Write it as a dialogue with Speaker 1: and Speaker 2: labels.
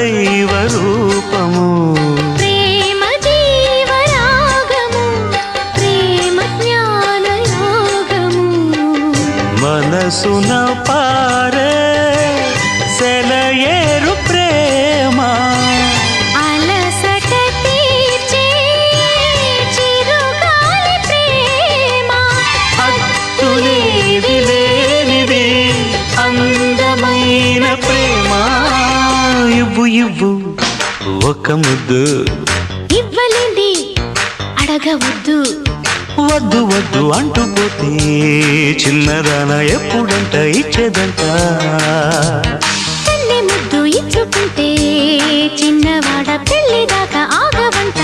Speaker 1: దైవ రూపము
Speaker 2: ప్రేమ జీవరాగము ప్రేమ జ్ఞాన యోగము
Speaker 1: మనసున పారే సెలయేరు ప్రేమ
Speaker 2: అలసట తీర్చే చిరుగాలి ప్రేమ
Speaker 1: హద్దులేది లేనిది అందమైన ప్రేమ ఇవ్వు ఇవ్వు ఒక ముద్దు
Speaker 2: ఇవ్వలేంది అడగవద్దు
Speaker 1: వద్దు వద్దు అంటూ పోతే చిన్నదాన ఎప్పుడంట ఇచ్చేదంట
Speaker 2: కన్నె ముద్దు ఇచ్చుకుంటే చిన్నవాడ పెళ్లి దాకా ఆగవంట